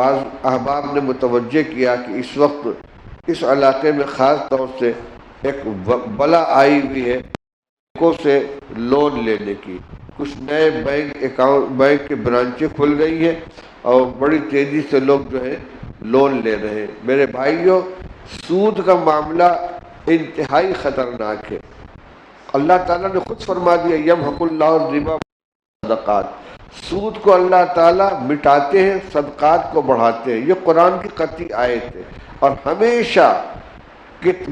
بعض احباب نے متوجہ کیا کہ اس وقت اس علاقے میں خاص طور سے ایک بلا آئی ہوئی ہے بینکوں سے لون لینے کی. کچھ نئے بینک کی برانچیں کھل گئی ہیں اور بڑی تیزی سے لوگ جو ہے لون لے رہے ہیں. میرے بھائیوں، سود کا معاملہ انتہائی خطرناک ہے. اللہ تعالیٰ نے خود فرما دیا یمحق اللہ الربا صدقات. سود کو اللہ تعالیٰ مٹاتے ہیں، صدقات کو بڑھاتے ہیں. یہ قرآن کی قطعی آیت ہے. اور ہمیشہ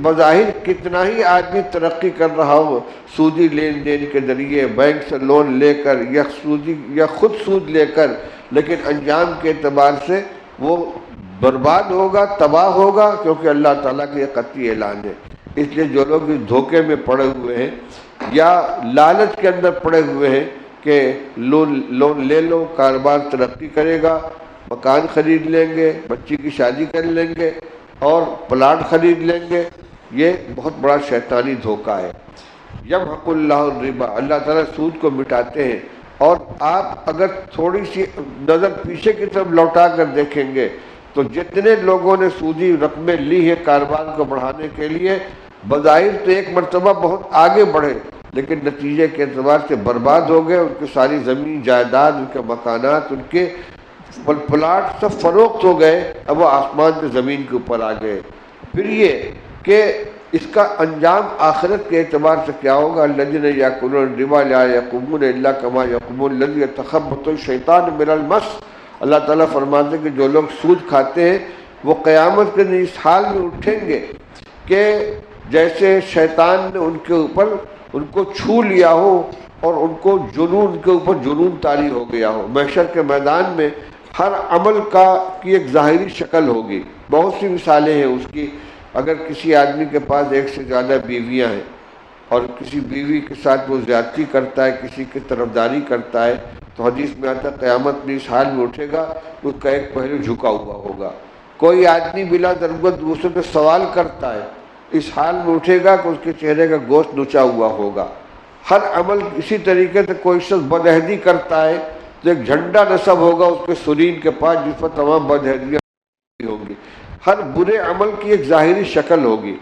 بظاہر کتنا ہی آدمی ترقی کر رہا ہو سودی لین دین کے ذریعے، بینک سے لون لے کر یا خود سود لے کر، لیکن انجام کے اعتبار سے وہ برباد ہوگا، تباہ ہوگا، کیونکہ اللہ تعالیٰ کا یہ قطعی اعلان ہے. اس لیے جو لوگ اس دھوکے میں پڑے ہوئے ہیں یا لالچ کے اندر پڑے ہوئے ہیں کہ لون لے لو، کاروبار ترقی کرے گا، مکان خرید لیں گے، بچی کی شادی کر لیں گے اور پلاٹ خرید لیں گے، یہ بہت بڑا شیطانی دھوکہ ہے. یمحق اللہ الربا، اللہ تعالیٰ سود کو مٹاتے ہیں. اور آپ اگر تھوڑی سی نظر پیچھے کی طرف لوٹا کر دیکھیں گے تو جتنے لوگوں نے سودی رقمیں لی ہیں کاروبار کو بڑھانے کے لیے، بظاہر تو ایک مرتبہ بہت آگے بڑھے لیکن نتیجے کے اعتبار سے برباد ہو گئے. ان کی ساری زمین جائیداد، ان کے مکانات، ان کے پلاٹ سب فروخت ہو گئے. اب وہ آسمان سے زمین کے اوپر آ گئے. پھر یہ کہ اس کا انجام آخرت کے اعتبار سے کیا ہوگا؟ الذین یأکلون الربا لا یقومون الا کما یقوم الذی یتخبطہ الشیطان من المس. اللہ تعالیٰ فرماتے ہیں کہ جو لوگ سود کھاتے ہیں وہ قیامت کے دن اس حال میں اٹھیں گے کہ جیسے شیطان نے ان کو چھو لیا ہو اور ان کے اوپر جنون طاری ہو گیا ہو. محشر کے میدان میں ہر عمل کی ایک ظاہری شکل ہوگی. بہت سی مثالیں ہیں اس کی. اگر کسی آدمی کے پاس ایک سے زیادہ بیویاں ہیں اور کسی بیوی کے ساتھ وہ زیادتی کرتا ہے، کسی کی طرفداری کرتا ہے، تو حدیث میں آتا ہے قیامت میں اس حال میں اٹھے گا تو اس کا ایک پہلو جھکا ہوا ہوگا. کوئی آدمی بلا ضرورت دوسرے سے سوال کرتا ہے، اس حال میں اٹھے گا کہ اس کے چہرے کا گوشت نچا ہوا ہوگا. ہر عمل اسی طریقے سے کوئی شخص بدعہدی کرتا ہے تو ایک جھنڈا نصب ہوگا اس کے سرین کے پاس جس پر تمام بدعہدیاں ہوں گی. ہر برے عمل کی ایک ظاہری شکل ہوگی.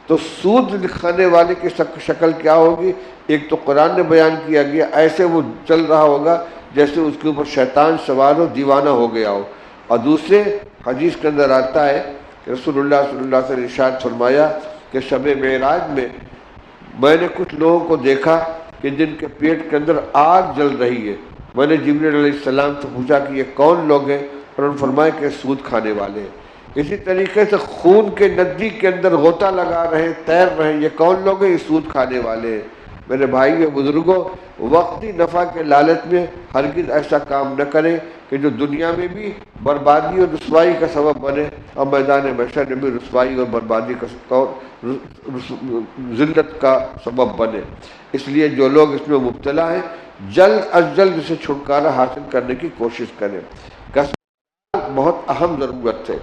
تو سود کھانے والے کی شکل کیا ہوگی؟ ایک تو قرآن نے بیان کیا گیا، ایسے وہ چل رہا ہوگا جیسے اس کے اوپر شیطان سوار ہو، دیوانہ ہو گیا ہو. اور دوسرے حدیث کے اندر آتا ہے کہ رسول اللہ صلی اللہ علیہ وسلم نے ارشاد فرمایا کہ شب معراج میں نے کچھ لوگوں کو دیکھا کہ جن کے پیٹ کے اندر آگ جل رہی ہے. میں نے جبریل علیہ السلام سے پوچھا کہ یہ کون لوگ ہیں؟ اور انہوں نے فرمایا کہ سود کھانے والے ہیں. اسی طریقے سے خون کے ندی کے اندر غوطہ لگا رہے ہیں، تیر رہے ہیں، یہ کون لوگ ہیں؟ یہ سود کھانے والے ہیں. میرے بھائی و بزرگوں، وقتی نفع کے لالچ میں ہرگز ایسا کام نہ کریں کہ جو دنیا میں بھی بربادی اور رسوائی کا سبب بنے اور میدان محشر میں بھی رسوائی اور بربادی کا ذلت کا سبب بنے. اس لیے جو لوگ اس میں مبتلا ہیں جلد از جلد اسے چھٹکارا حاصل کرنے کی کوشش کریں. کسب بہت اہم ضرورت ہے.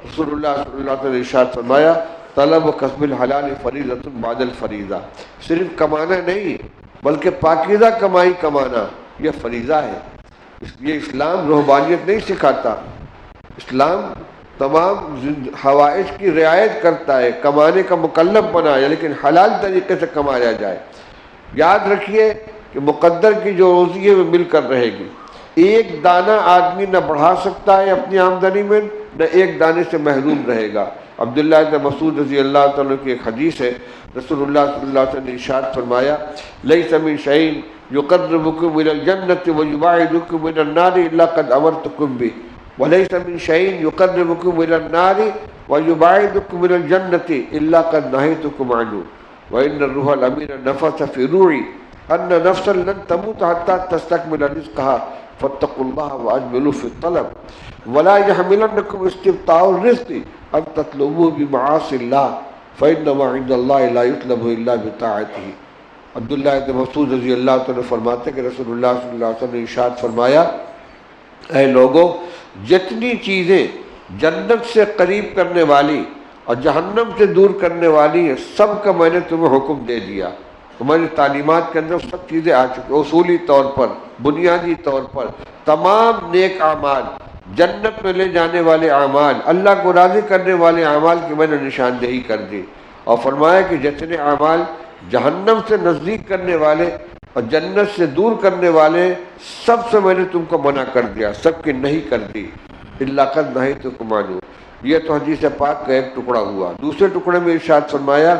رسول اللہ صلی اللہ علیہ وسلم نے ارشاد فرمایا طلب و کسب الحلال فریضۃ بعد الفریضہ. صرف کمانا نہیں بلکہ پاکیزہ کمائی کمانا یہ فریضہ ہے. یہ اسلام رہبانیت نہیں سکھاتا. اسلام تمام حوائج کی رعایت کرتا ہے، کمانے کا مکلف بنایا لیکن حلال طریقے سے کمایا جائے. یاد رکھیے کہ مقدر کی جو روزی ہے وہ مل کر رہے گی. ایک دانہ آدمی نہ بڑھا سکتا ہے اپنی آمدنی میں، نہ ایک دانے سے محروم رہے گا. عبداللہ بن مسعود رضی اللہ تعالیٰ کی ایک حدیث ہے، رسول اللہ صلی اللہ علیہ وسلم نے ارشاد فرمایا لیس من شیء یقربکم الی الجنۃ ویباعدکم من النار الا قد امرتکم بہ ولیس من شیء یقربکم الی النار ویباعدکم من الجنۃ الا قد نہیتکم عنہ وان الروح الامین نفث فی روعی ان نفسا لن تموت حتی تستکمل رزقها فاتقوا اللہ واجملوا فی الطلب ولا يحملنکم استبطاء الرزق ان تطلبوا بمعاصی اللہ فإنما عند اللہ لا يطلب الا بطاعته. عبداللہ بن مسعود رضی اللہ عنہ فرماتے کہ رسول اللہ صلی اللہ علیہ وسلم نے ارشاد فرمایا اے لوگو، جتنی چیزیں جنت سے قریب کرنے والی اور جہنم سے دور کرنے والی ہیں سب کا میں نے تمہیں حکم دے دیا. ہماری تعلیمات کے اندر سب چیزیں آ چکی. اصولی طور پر، بنیادی طور پر تمام نیک اعمال جنت میں لے جانے والے اعمال، اللہ کو راضی کرنے والے اعمال کی میں نے نشاندہی کر دی، اور فرمایا کہ جتنے اعمال جہنم سے نزدیک کرنے والے اور جنت سے دور کرنے والے، سب سے میں نے تم کو منع کر دیا، سب کی نہیں کر دی، اللہ قد نہیتکم عنہ۔ یہ تو حدیث پاک کا ایک ٹکڑا ہوا۔ دوسرے ٹکڑے میں ارشاد فرمایا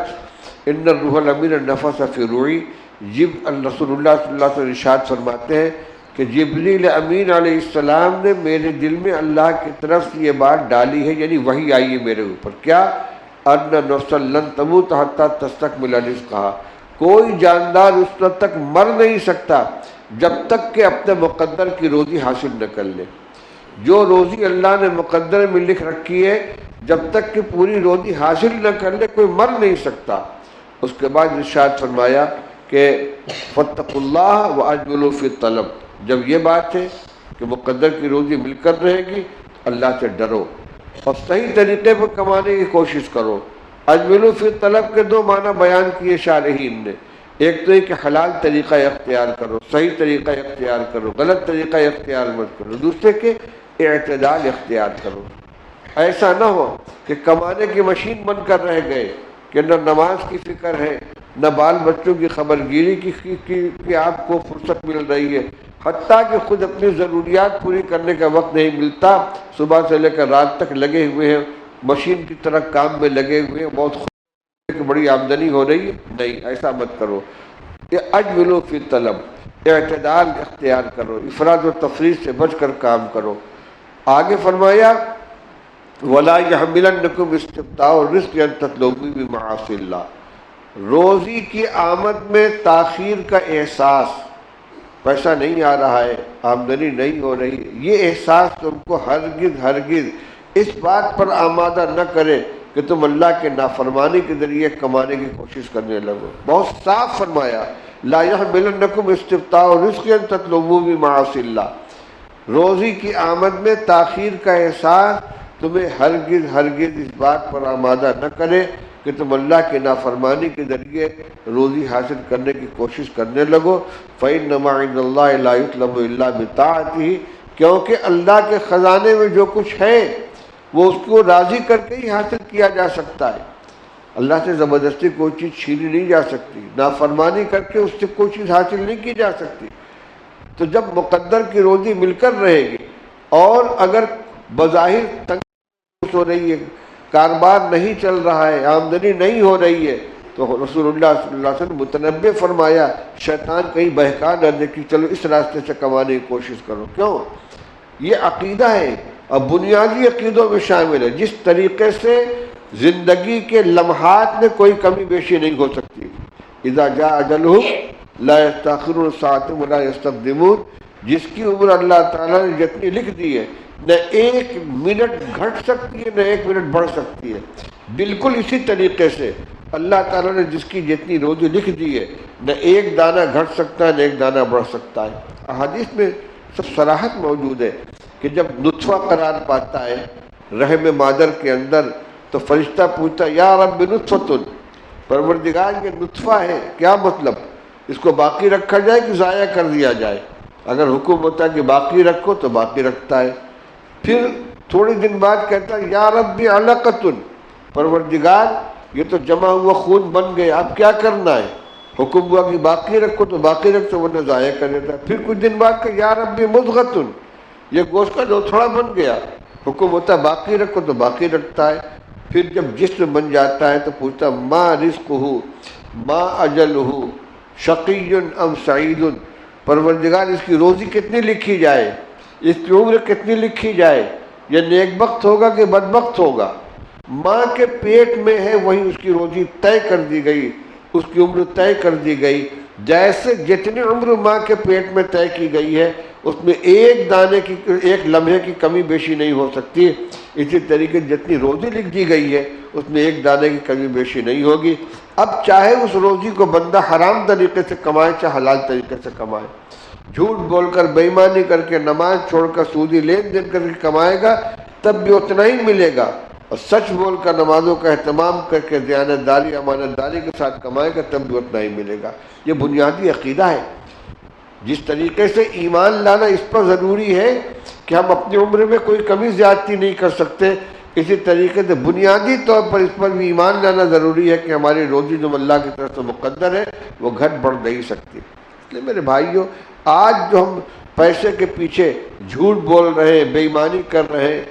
ان الروح الامین نفث فی روعی، رسول اللہ صلی اللہ علیہ وسلم ارشاد فرماتے ہیں کہ جبریل امین علیہ السلام نے میرے دل میں اللہ کی طرف سے یہ بات ڈالی ہے، یعنی وحی آئی ہے میرے اوپر، کیا؟ ان نفس لن تموت حتی تستکمل رزقہا، کوئی جاندار اس وقت تک مر نہیں سکتا جب تک کہ اپنے مقدر کی روزی حاصل نہ کر لے۔ جو روزی اللہ نے مقدر میں لکھ رکھی ہے، جب تک کہ پوری روزی حاصل نہ کر لے کوئی مر نہیں سکتا۔ اس کے بعد ارشاد فرمایا کہ فاتقوا اللہ واجملوا فی الطلب، جب یہ بات ہے کہ مقدر کی روزی مل کر رہے گی، اللہ سے ڈرو اور صحیح طریقے پر کمانے کی کوشش کرو۔ اجملوا فی الطلب کے دو معنی بیان کیے شارحین نے، ایک تو یہ کہ حلال طریقہ اختیار کرو، صحیح طریقہ اختیار کرو، غلط طریقہ اختیار مت کرو، دوسرے کہ اعتدال اختیار کرو۔ ایسا نہ ہو کہ کمانے کی مشین بن کر رہ گئے کہ نہ نماز کی فکر ہے، نہ بال بچوں کی خبر گیری کی آپ کو فرصت مل رہی ہے، حتیٰ کہ خود اپنی ضروریات پوری کرنے کا وقت نہیں ملتا، صبح سے لے کر رات تک لگے ہوئے ہیں، مشین کی طرح کام میں لگے ہوئے ہیں، بہت کہ بڑی آمدنی ہو رہی ہے۔ نہیں، ایسا مت کرو۔ یہ اجملوا فی الطلب، اعتدال اختیار کرو، افراط و تفریط سے بچ کر کام کرو۔ آگے فرمایا وَلَا يَحْمِلَنَّكُمْ اسْتِبْطَاءُ الرِّزْقِ أَن تَطْلُبُوا بِمَعَاصِي اللَّهِ، روزی کی آمد میں تاخیر کا احساس، پیسہ نہیں آ رہا ہے، آمدنی نہیں ہو رہی، یہ احساس تم کو ہرگز اس بات پر آمادہ نہ کرے کہ تم اللہ کے نافرمانی کے ذریعے کمانے کی کوشش کرنے لگو۔ بہت صاف فرمایا لا يحملنکم استبطاء الرزق ان تطلبوا بمعاصی اللہ، روزی کی آمد میں تاخیر کا احساس تمہیں ہرگز اس بات پر آمادہ نہ کرے کہ تم اللہ کی نافرمانی کے ذریعے روزی حاصل کرنے کی کوشش کرنے لگو۔ فإنما عند اللہ لا يطلب الا بطاعتہ، کیونکہ اللہ کے خزانے میں جو کچھ ہے وہ اس کو راضی کر کے ہی حاصل کیا جا سکتا ہے۔ اللہ سے زبردستی کوئی چیز چھینی نہیں جا سکتی، نافرمانی کر کے اس سے کوئی چیز حاصل نہیں کی جا سکتی۔ تو جب مقدر کی روزی مل کر رہے گی اور اگر بظاہر تنگ ہو رہی ہے، کاروبار نہیں چل رہا ہے، آمدنی نہیں ہو رہی ہے، تو رسول اللہ صلی اللہ علیہ وسلم متنبہ فرمایا شیطان کہیں بہکا نہ دے کہ چلو اس راستے سے کمانے کی کوشش کرو۔ کیوں؟ یہ عقیدہ ہے اور بنیادی عقیدوں میں شامل ہے، جس طریقے سے زندگی کے لمحات میں کوئی کمی بیشی نہیں ہو سکتی۔ اذا جاء اجلہم لا یستأخرون ساعۃ ولا یستقدمون، جس کی عمر اللہ تعالیٰ نے جتنی لکھ دی ہے، نہ ایک منٹ گھٹ سکتی ہے نہ ایک منٹ بڑھ سکتی ہے۔ بالکل اسی طریقے سے اللہ تعالیٰ نے جس کی جتنی روزی لکھ دی ہے، نہ ایک دانہ گھٹ سکتا ہے نہ ایک دانہ بڑھ سکتا ہے۔ احادیث میں سب صراحت موجود ہے کہ جب نطفہ قرار پاتا ہے رحم مادر کے اندر تو فرشتہ پوچھتا یا رب نطفۃ، پروردگار یہ نطفہ ہے، کیا مطلب؟ اس کو باقی رکھا جائے کہ ضائع کر دیا جائے؟ اگر حکم ہوتا ہے کہ باقی رکھو تو باقی رکھتا ہے۔ پھر تھوڑی دن بعد کہتا ہے یا رب علقۃ، پروردگار یہ تو جمع ہوا خون بن گیا، اب کیا کرنا ہے؟ حکم ہوا کہ باقی رکھو تو باقی رکھو ورنہ ضائع کر دیتا ہے۔ پھر کچھ دن بعد کہ یا رب مضغۃ، یہ گوشت کا لوتھڑا بن گیا، حکم ہوتا ہے باقی رکھو تو باقی رکھتا ہے۔ پھر جب جسم بن جاتا ہے تو پوچھتا ما رزقہ ما اجلہ شقی ام سعید، پروردگار اس کی روزی کتنی لکھی جائے، اس کی عمر کتنی لکھی جائے، یہ نیک بخت ہوگا کہ بدبخت ہوگا؟ ماں کے پیٹ میں ہے وہی اس کی روزی طے کر دی گئی، اس کی عمر طے کر دی گئی۔ جیسے جتنی عمر ماں کے پیٹ میں طے کی گئی ہے اس میں ایک دانے کی، ایک لمحے کی کمی بیشی نہیں ہو سکتی، اسی طریقے جتنی روزی لکھ دی گئی ہے اس میں ایک دانے کی کمی بیشی نہیں ہوگی۔ اب چاہے اس روزی کو بندہ حرام طریقے سے کمائے چاہے حلال طریقے سے کمائے، جھوٹ بول کر بے ایمانی کر کے نماز چھوڑ کر سودی لین دین کر کے کمائے گا تب بھی اتنا ہی ملے گا، اور سچ بول کر نمازوں کا اہتمام کر کے دیانت داری امانت داری کے ساتھ کمائے گا تب بھی اتنا ہی ملے گا۔ یہ بنیادی عقیدہ ہے۔ جس طریقے سے ایمان لانا اس پر ضروری ہے کہ ہم اپنی عمر میں کوئی کمی زیادتی نہیں کر سکتے، اسی طریقے سے بنیادی طور پر اس پر بھی ایمان لانا ضروری ہے کہ ہماری روزی جو اللہ کی طرف سے مقدر ہے وہ گھٹ بڑھ نہیں سکتی۔ اس لیے میرے بھائیوں، آج جو ہم پیسے کے پیچھے جھوٹ بول رہے ہیں، بے ایمانی کر رہے ہیں،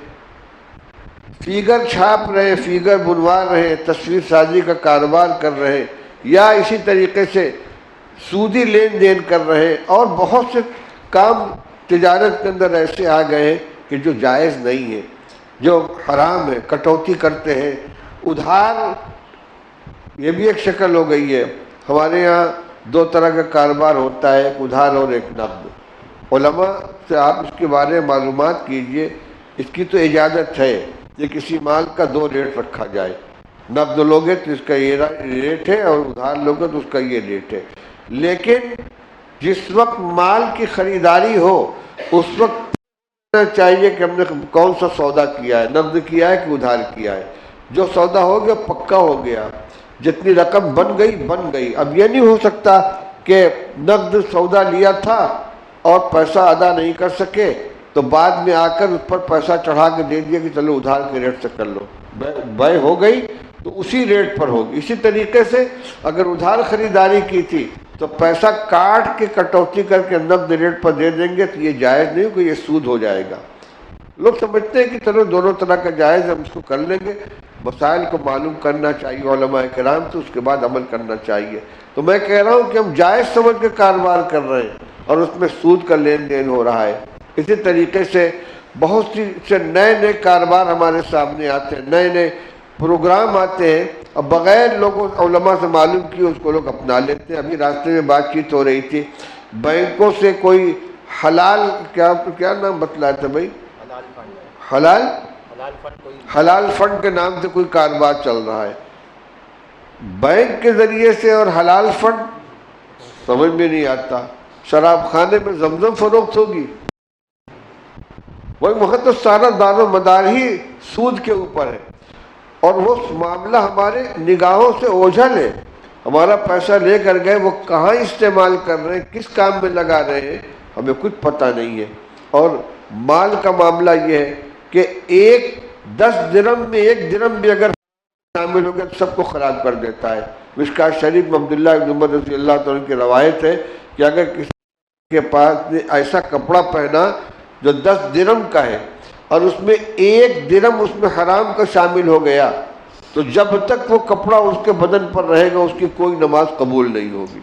فیگر چھاپ رہے ہیں، فیگر بنوا رہے ہیں، تصویر سازی کا کاروبار کر رہے ہیں، یا اسی طریقے سے سودی لین دین کر رہے ہیں، اور بہت سے کام تجارت کے اندر ایسے آ گئے ہیں کہ جو جائز نہیں ہے، جو حرام ہے، کٹوتی کرتے ہیں، ادھار، یہ بھی ایک شکل ہو گئی ہے۔ ہمارے یہاں دو طرح کا کاروبار ہوتا ہے، ایک ادھار اور ایک نقد۔ علماء سے آپ اس کے بارے میں معلومات کیجئے، اس کی تو اجازت ہے کہ کسی مال کا دو ریٹ رکھا جائے، نقد لوگے تو اس کا یہ ریٹ ہے اور ادھار لوگے تو اس کا یہ ریٹ ہے، لیکن جس وقت مال کی خریداری ہو اس وقت چاہیے کہ ہم نے کون سا سودا کیا ہے، نقد کیا ہے کہ ادھار کیا ہے۔ جو سودا ہو گیا پکا ہو گیا، جتنی رقم بن گئی۔ اب یہ نہیں ہو سکتا کہ نقد سودا لیا تھا اور پیسہ ادا نہیں کر سکے تو بعد میں آ کر اس پر پیسہ چڑھا کے دے دیا کہ چلو ادھار کے ریٹ سے کر لو، بے ہو گئی تو اسی ریٹ پر ہوگی۔ اسی طریقے سے اگر ادھار خریداری کی تھی تو پیسہ کاٹ کے کٹوتی کر کے نقد ریٹ پر دے دیں گے تو یہ جائز نہیں کہ یہ سود ہو جائے گا۔ لوگ سمجھتے ہیں کہ چلو دونوں طرح کا جائز ہم اس کو کر لیں گے، مسائل کو معلوم کرنا چاہیے علماء کرام سے، اس کے بعد عمل کرنا چاہیے۔ تو میں کہہ رہا ہوں کہ ہم جائز سمجھ کے کاروبار کر رہے ہیں اور اس میں سود کا لین دین ہو رہا ہے۔ اسی طریقے سے بہت سے نئے کاروبار ہمارے سامنے آتے ہیں، نئے پروگرام آتے ہیں، اور بغیر لوگوں علماء سے معلوم کیے اس کو لوگ اپنا لیتے ہیں۔ ابھی راستے میں بات چیت ہو رہی تھی، بینکوں سے کوئی حلال کیا نام بتلایا تھا بھائی، حلال فنڈ کے نام سے کوئی کاروبار چل رہا ہے، بینک کے ذریعے سے، اور حلال فنڈ سمجھ میں نہیں آتا۔ شراب خانے میں زمزم فروخت ہوگی، وہاں تو سارا دار و مدار ہی سود کے اوپر ہے، اور وہ معاملہ ہمارے نگاہوں سے اوجھل ہے۔ ہمارا پیسہ لے کر گئے، وہ کہاں استعمال کر رہے ہیں، کس کام میں لگا رہے ہیں، ہمیں کچھ پتہ نہیں ہے۔ اور مال کا معاملہ یہ ہے کہ 10 درم میں 1 درم بھی اگر شامل ہو گیا تو سب کو خراب کر دیتا ہے۔ مشکوٰۃ شریف میں عبداللہ بن عمر رضی اللہ تعالیٰ کی روایت ہے کہ اگر کسی کے پاس نے ایسا کپڑا پہنا جو 10 درم کا ہے اور اس میں 1 درم اس میں حرام کا شامل ہو گیا تو جب تک وہ کپڑا اس کے بدن پر رہے گا اس کی کوئی نماز قبول نہیں ہوگی۔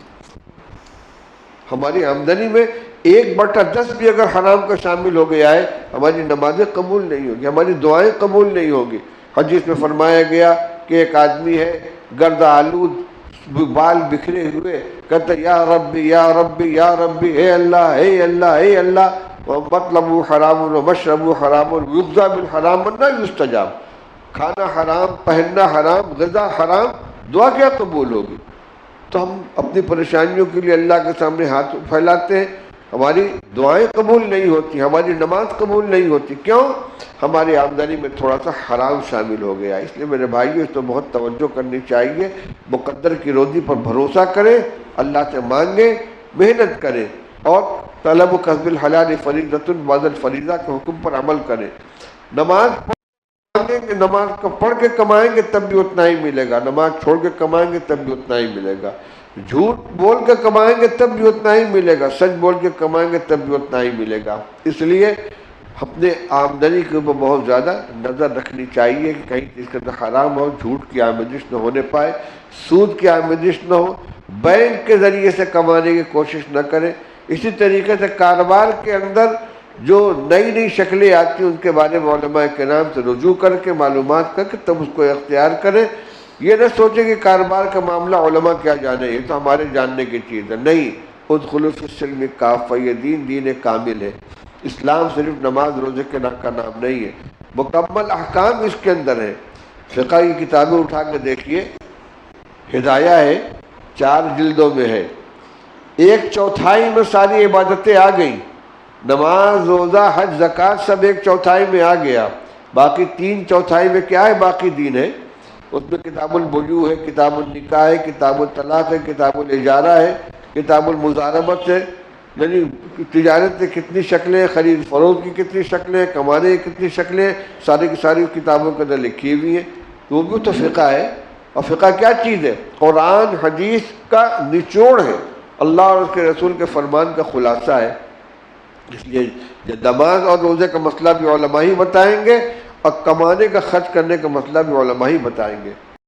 ہماری آمدنی میں 1/10 بھی اگر حرام کا شامل ہو گیا ہے ہماری نمازیں قبول نہیں ہوگی، ہماری دعائیں قبول نہیں ہوگی۔ حدیث میں فرمایا گیا کہ ایک آدمی ہے گرد آلود، بال بکھرے ہوئے، کہتا یا ربی یا ربی یا ربی، اے اللہ اے اللہ اے اللہ، مطلب حرام و مشرب حرام یغذا بالحرام نہ یستجاب، کھانا حرام، پہننا حرام، غذا حرام، دعا کیا قبول ہوگی؟ تو ہم اپنی پریشانیوں کے لیے اللہ کے سامنے ہاتھ پھیلاتے ہیں، ہماری دعائیں قبول نہیں ہوتی، ہماری نماز قبول نہیں ہوتی، کیوں؟ ہماری آمدنی میں تھوڑا سا حرام شامل ہو گیا۔ اس لیے میرے بھائیو اس پر بہت توجہ کرنی چاہیے، مقدر کی روزی پر بھروسہ کریں، اللہ سے مانگیں، محنت کریں، اور طلب و کسب الحلال فریضۃ بعد الفریضہ کے حکم پر عمل کریں۔ نماز نماز کو پڑھ کے کمائیں گے تب بھی اتنا ہی ملے گا، نماز چھوڑ کے کمائیں گے تب بھی اتنا ہی ملے گا، جھوٹ بول کے کمائیں گے تب بھی اتنا ہی ملے گا، سچ بول کے کمائیں گے تب بھی اتنا ہی ملے گا۔ اس لیے اپنے آمدنی کے اوپر بہت زیادہ نظر رکھنی چاہیے کہ کہیں اس کے اندر حرام ہو، جھوٹ کی آمیزش نہ ہونے پائے، سود کی آمیزش نہ ہو، بینک کے ذریعے سے کمانے کی کوشش نہ کریں۔ اسی طریقے سے کاروبار کے اندر جو نئی شکلیں آتی ہیں ان کے بارے میں علماء کرام سے رجوع کر کے معلومات کر کے تب اس کو اختیار کریں۔ یہ نہ سوچیں کہ کاروبار کا معاملہ علماء کیا جانے، یہ تو ہمارے جاننے کی چیز ہے، نہیں۔ ادخلوا فی السلم کافہ، یہ دین کامل ہے، اسلام صرف نماز روزے کے کا نام نہیں ہے، مکمل احکام اس کے اندر ہیں۔ فقہ کی کتابیں اٹھا کے دیکھیے، ہدایہ ہے، 4 جلدوں میں ہے، 1/4 میں ساری عبادتیں آ گئیں، نماز روزہ حج زکوٰۃ سب 1/4 میں آ گیا، باقی 3/4 میں کیا ہے؟ باقی دین ہے۔ اس میں کتاب البیوع ہے، کتاب النکاح ہے، کتاب الطلاق ہے، کتاب الاجارہ ہے، کتاب المضاربت ہے، یعنی تجارت کی کتنی شکلیں، خرید فروخت کی کتنی شکلیں، کمانے کی کتنی شکلیں، ساری کی ساری کتابوں کے اندر لکھی ہوئی ہیں. تو وہ بھی تو فقہ ہے. اور فقہ کیا چیز ہے؟ قرآن حدیث کا نچوڑ ہے، اللہ اور اس کے رسول کے فرمان کا خلاصہ ہے. اس لیے نماز اور روزے کا مسئلہ بھی علماء ہی بتائیں گے، اور کمانے کا خرچ کرنے کا مسئلہ بھی علماء ہی بتائیں گے.